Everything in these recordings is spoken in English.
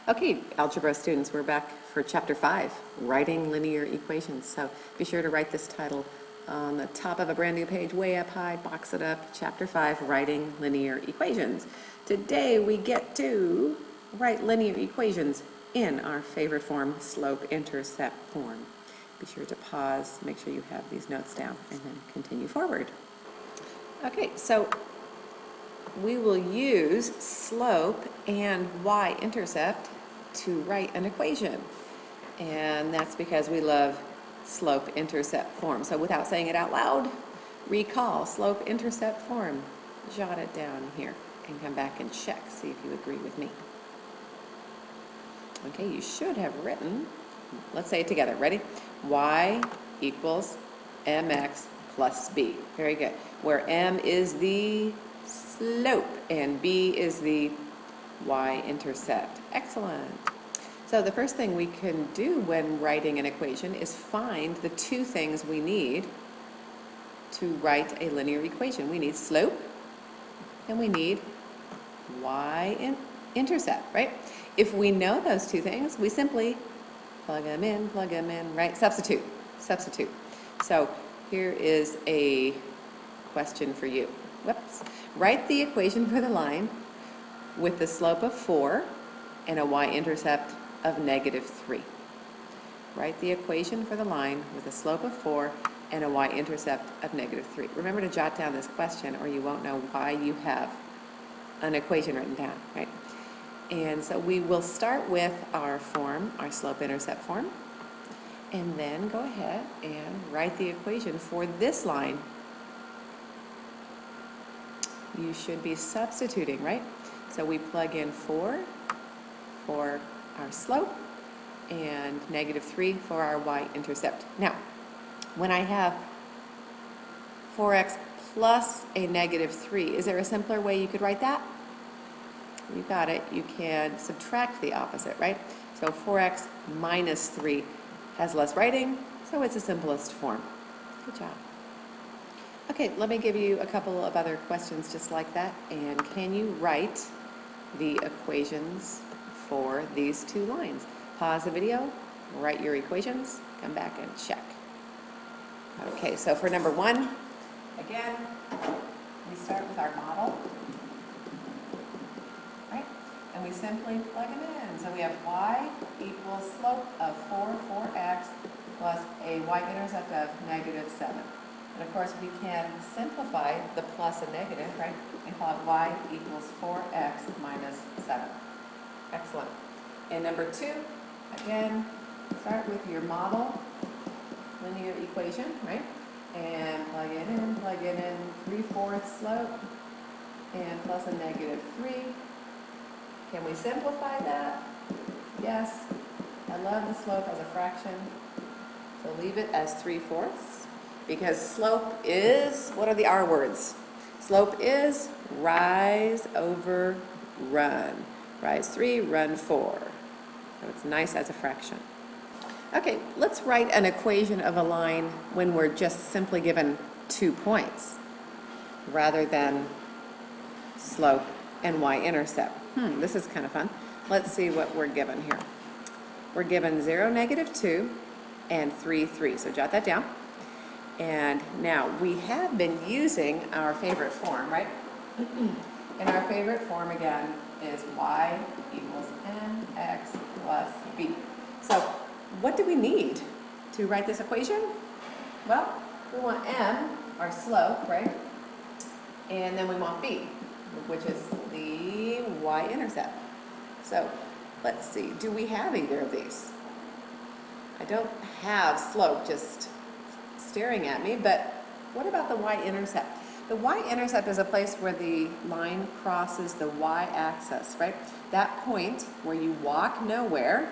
Okay, algebra students, we're back for chapter 5, writing linear equations. So be sure to write this title on the top of a brand new page, way up high, box it up, chapter 5, writing linear equations. Today we get to write linear equations in our favorite form, slope-intercept form. Be sure to pause, make sure you have these notes down, and then continue forward. Okay, so we will use slope and y-intercept to write an equation. And that's because we love slope-intercept form. So without saying it out loud, recall slope-intercept form. Jot it down here and come back and check, see if you agree with me. Okay, you should have written, let's say it together. Ready? Y equals mx plus b. Very good. Where m is the slope and b is the y-intercept. Excellent. So the first thing we can do when writing an equation is find the two things we need to write a linear equation. We need slope and we need y-intercept, right? If we know those two things, we simply plug them in, right? Substitute. So here is a question for you. Whoops. Write the equation for the line with the slope of 4 and a y-intercept of -3. Write the equation for the line with a slope of 4 and a y-intercept of -3. Remember to jot down this question or you won't know why you have an equation written down, right? And so we will start with our form, our slope-intercept form, and then go ahead and write the equation for this line. You should be substituting, right? So we plug in 4 for our slope and -3 for our y-intercept. Now, when I have 4x plus a -3, is there a simpler way you could write that? You got it. You can subtract the opposite, right? So 4x minus 3 has less writing, so it's the simplest form. Good job. Okay, let me give you a couple of other questions just like that. And can you write the equations for these two lines? Pause the video, write your equations, come back and check. Okay, so for number 1, again, we start with our model, right? And we simply plug them in. So we have y equals slope of 4x plus a y-intercept of -7. And of course, we can simplify the plus and negative, right? And call it y equals 4x minus 7. Excellent. And number 2, again, start with your model linear equation, right? And plug it in, 3/4 slope and plus a -3. Can we simplify that? Yes. I love the slope as a fraction, so leave it as 3/4. Because slope is, what are the R words? Slope is rise over run. Rise 3, run 4. So it's nice as a fraction. Okay, let's write an equation of a line when we're just simply given 2 points rather than slope and y-intercept. This is kind of fun. Let's see what we're given here. We're given 0, -2, and 3, 3. So jot that down. And now we have been using our favorite form, right? And our favorite form again is y equals mx plus b. So what do we need to write this equation? Well, we want m, our slope, right? And then we want b, which is the y-intercept. So let's see, do we have either of these? I don't have slope just staring at me, but what about the y-intercept? The y-intercept is a place where the line crosses the y-axis, right? That point where you walk nowhere,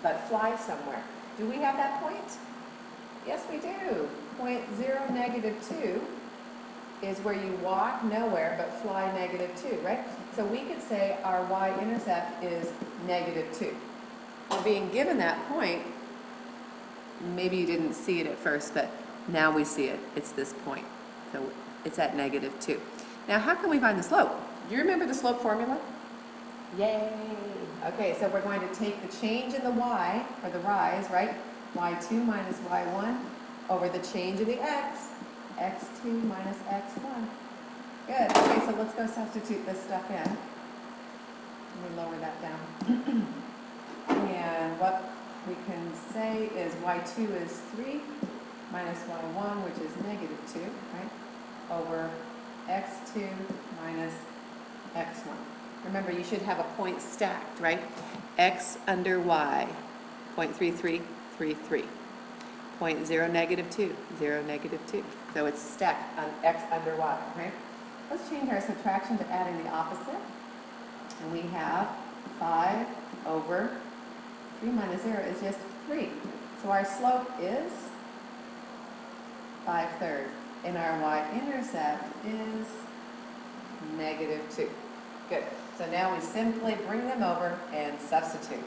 but fly somewhere. Do we have that point? Yes, we do. Point 0, -2 is where you walk nowhere, but fly -2, right? So we could say our y-intercept is -2. Well, being given that point, maybe you didn't see it at first, but now we see it. It's this point. So it's at -2. Now, how can we find the slope? Do you remember the slope formula? Yay! Okay, so we're going to take the change in the y, or the rise, right? y2 minus y1 over the change in the x, x2 minus x1. Good. Okay, so let's go substitute this stuff in. Let me lower that down. And what we can say is y2 is 3 minus y1, which is negative 2, right? Over x2 minus x1. Remember, you should have a point stacked, right? X under y, 0.3333. 0.0 negative 2, 0 negative 2. So it's stacked on x under y, right? Let's change our subtraction to adding the opposite. And we have 5 over 3 minus 0 is just 3. So our slope is 5/3. And our y-intercept is negative 2. Good. So now we simply bring them over and substitute.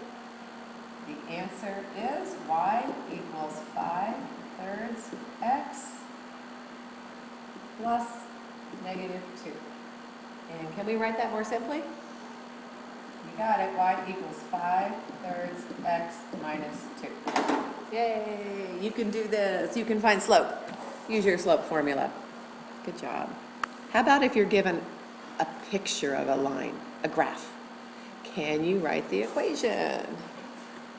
The answer is y equals 5/3 x plus negative 2. And can we write that more simply? You got it. Y equals 5/3 x minus 2. Yay! You can do this. You can find slope. Use your slope formula. Good job. How about if you're given a picture of a line, a graph? Can you write the equation?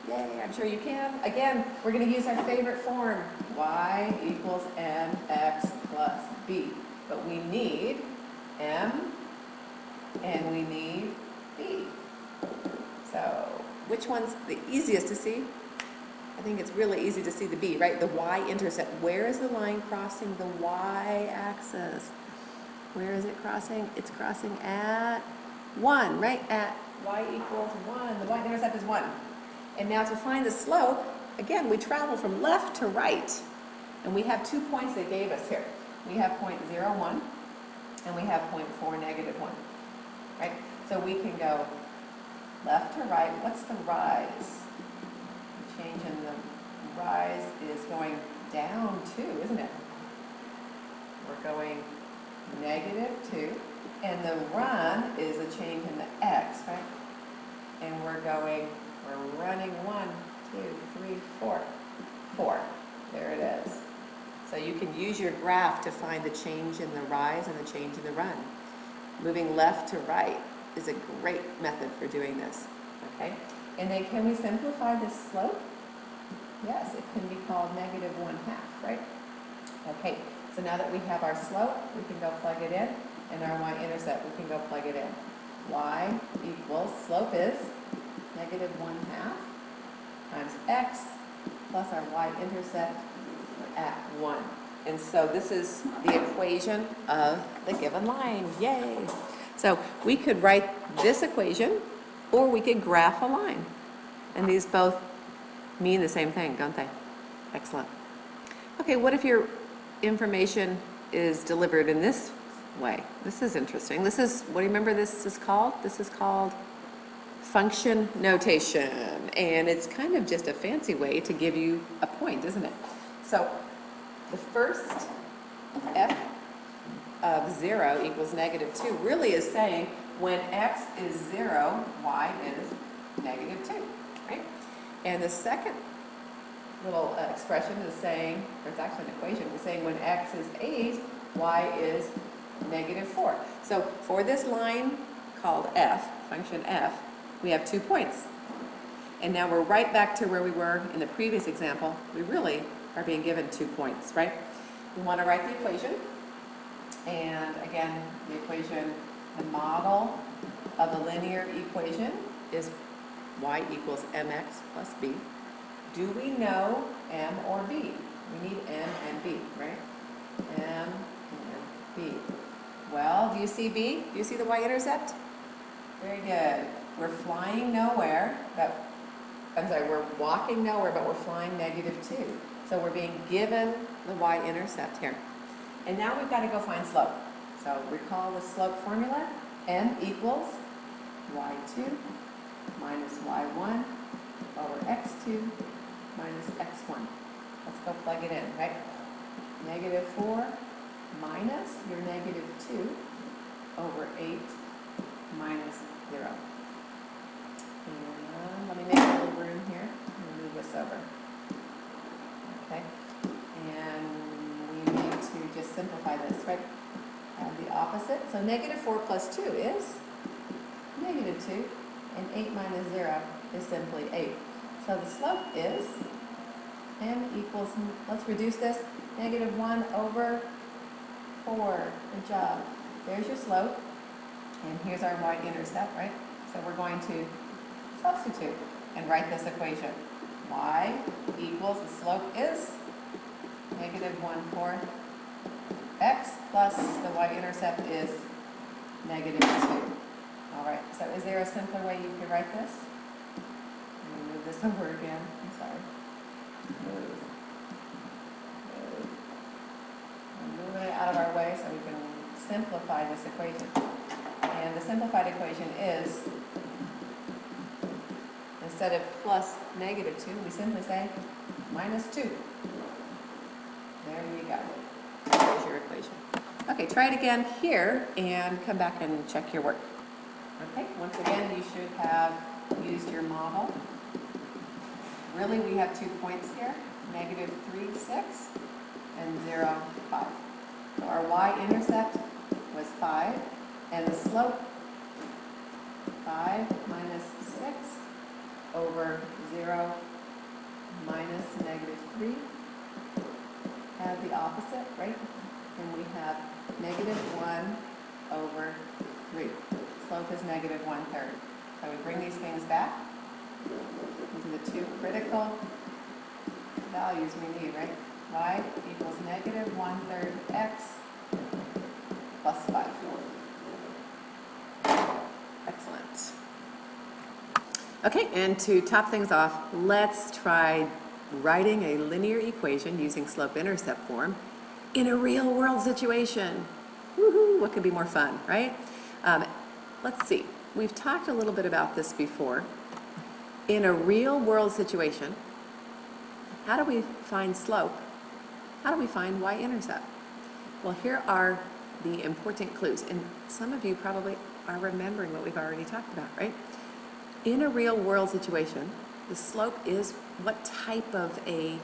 Yay, I'm sure you can. Again, we're going to use our favorite form. Y equals mx plus b. But we need m and we need b. So, which one's the easiest to see? I think it's really easy to see the b, right? The y-intercept. Where is the line crossing the y-axis? Where is it crossing? It's crossing at 1, right? At y equals 1. The y-intercept is 1. And now to find the slope, again, we travel from left to right. And we have 2 points they gave us here. We have 0.01 and we have 0.4 negative 1. Right? So we can go left to right. What's the rise? The change in the rise is going down 2, isn't it? We're going negative 2. And the run is a change in the x, right? And we're running 1, 2, 3, 4. 4. There it is. So you can use your graph to find the change in the rise and the change in the run. Moving left to right is a great method for doing this. Okay? And then can we simplify this slope? Yes, it can be called negative 1/2, right? Okay, so now that we have our slope, we can go plug it in, and our y-intercept, we can go plug it in. Y equals, slope is negative 1/2 times x plus our y-intercept at 1. And so this is the equation of the given line. Yay! So we could write this equation, or we could graph a line. And these both mean the same thing, don't they? Excellent. Okay, what if your information is delivered in this way? This is interesting. This is, what do you remember this is called? This is called function notation. And it's kind of just a fancy way to give you a point, isn't it? So the first f of 0 equals negative 2 really is saying when x is 0, y is negative 2, right? And the second little expression is saying, or it's actually an equation, is saying when x is 8, y is negative 4. So for this line called f, function f, we have 2 points. And now we're right back to where we were in the previous example. We really are being given 2 points, right? We want to write the equation. And again, the equation, the model of the linear equation is y equals mx plus b. Do we know m or b? We need m and b, right? M and b. Well, do you see b? Do you see the y-intercept? Very good. We're flying nowhere, we're walking nowhere, but we're flying negative 2. So we're being given the y-intercept here. And now we've got to go find slope. So recall the slope formula. M equals y2 minus y1 over x2 minus x1. Let's go plug it in, right? Negative 4 minus your negative 2 over 8 minus 0. And simplify this, right? The opposite. So negative 4 plus 2 is negative 2, and 8 minus 0 is simply 8. So the slope is m equals, let's reduce this, negative 1 over 4. Good job. There's your slope, and here's our y-intercept, right? So we're going to substitute and write this equation. Y equals, the slope is negative 1/4 x plus the y-intercept is negative 2. All right, so is there a simpler way you could write this? Let me move this over again. I'm sorry. Move. I'm moving it out of our way so we can simplify this equation. And the simplified equation is, instead of plus negative 2, we simply say minus 2. There you go. There's your equation. Okay, try it again here and come back and check your work. Okay, once again, you should have used your model. Really, we have 2 points here, negative 3, 6, and 0, 5. So our y-intercept was 5, and the slope, 5 minus 6 over 0 minus negative 3. Have the opposite, right? And we have negative 1 over 3. Slope is negative 1/3. So we bring these things back. These are the 2 critical values we need, right? Y equals negative 1/3 x plus 5. Excellent. Okay, and to top things off, let's try writing a linear equation using slope-intercept form in a real-world situation. Woohoo! What could be more fun, right? Let's see. We've talked a little bit about this before. In a real-world situation, how do we find slope? How do we find y-intercept? Well, here are the important clues, and some of you probably are remembering what we've already talked about, right? In a real-world situation, the slope is what type of a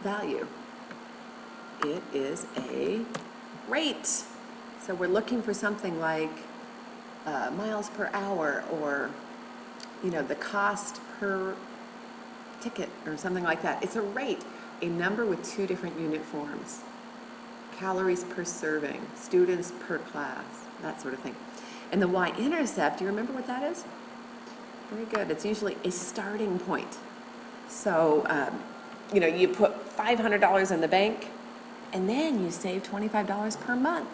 value? It is a rate. So we're looking for something like miles per hour, or the cost per ticket or something like that. It's a rate, a number with 2 different unit forms. Calories per serving, students per class, that sort of thing. And the y-intercept, do you remember what that is? Very good. It's usually a starting point. So, you put $500 in the bank, and then you save $25 per month.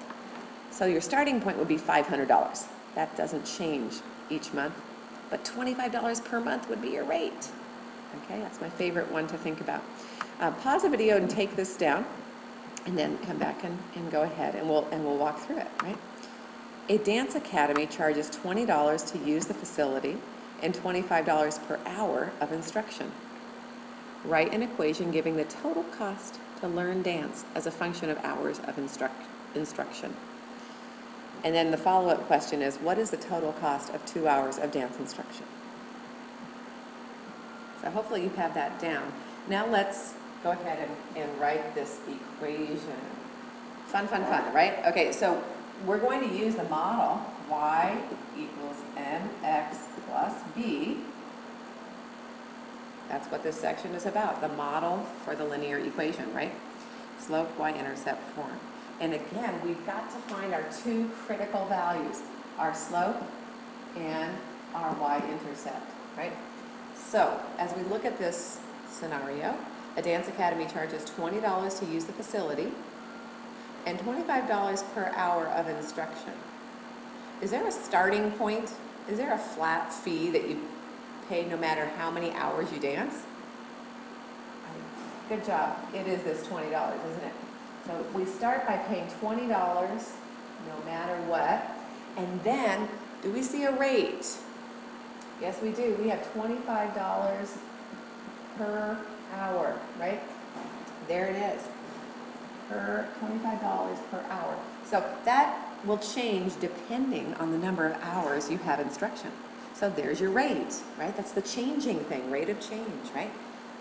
So your starting point would be $500. That doesn't change each month, but $25 per month would be your rate. Okay, that's my favorite one to think about. Pause the video and take this down, and then come back and go ahead, and we'll walk through it, right? A dance academy charges $20 to use the facility and $25 per hour of instruction. Write an equation giving the total cost to learn dance as a function of hours of instruction. And then the follow-up question is, what is the total cost of 2 hours of dance instruction? So hopefully you have that down. Now let's go ahead and write this equation. Fun, fun, fun, right? Okay, so we're going to use the model y equals mx plus b. That's what this section is about, the model for the linear equation, right? Slope y-intercept form. And again, we've got to find our 2 critical values, our slope and our y-intercept, right? So, as we look at this scenario, a dance academy charges $20 to use the facility and $25 per hour of instruction. Is there a starting point? Is there a flat fee that you pay no matter how many hours you dance? Good job. It is this $20, isn't it? So we start by paying $20 no matter what. And then, do we see a rate? Yes, we do. We have $25 per hour, right? There it is. $25 per hour. So that will change depending on the number of hours you have instruction. So there's your rate, right? That's the changing thing, rate of change, right?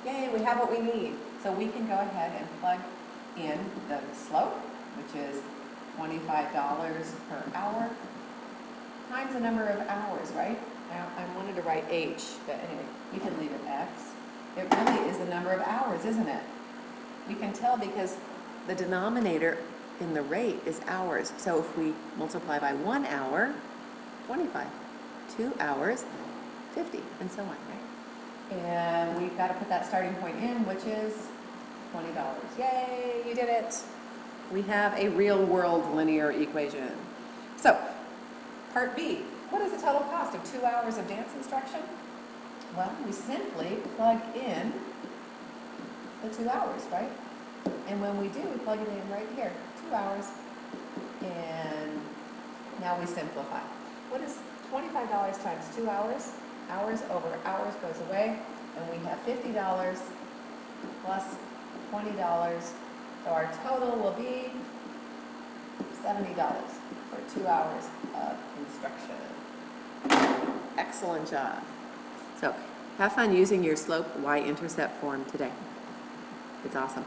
Yay, we have what we need. So we can go ahead and plug in the slope which is $25 per hour, times the number of hours, right? I wanted to write H, but anyway, we can leave it X. It really is the number of hours, isn't it? We can tell because the denominator in the rate is hours. So if we multiply by 1 hour, 25, 2 hours, 50, and so on, right? And we've got to put that starting point in, which is $20. Yay, you did it. We have a real world linear equation. So, part B, what is the total cost of 2 hours of dance instruction? Well, we simply plug in the 2 hours, right? And when we do, we plug it in right here, 2 hours. And now we simplify. What is $25 times 2 hours? Hours over hours goes away, and we have $50 plus $20. So our total will be $70 for 2 hours of instruction. Excellent job. So have fun using your slope y-intercept form today. It's awesome.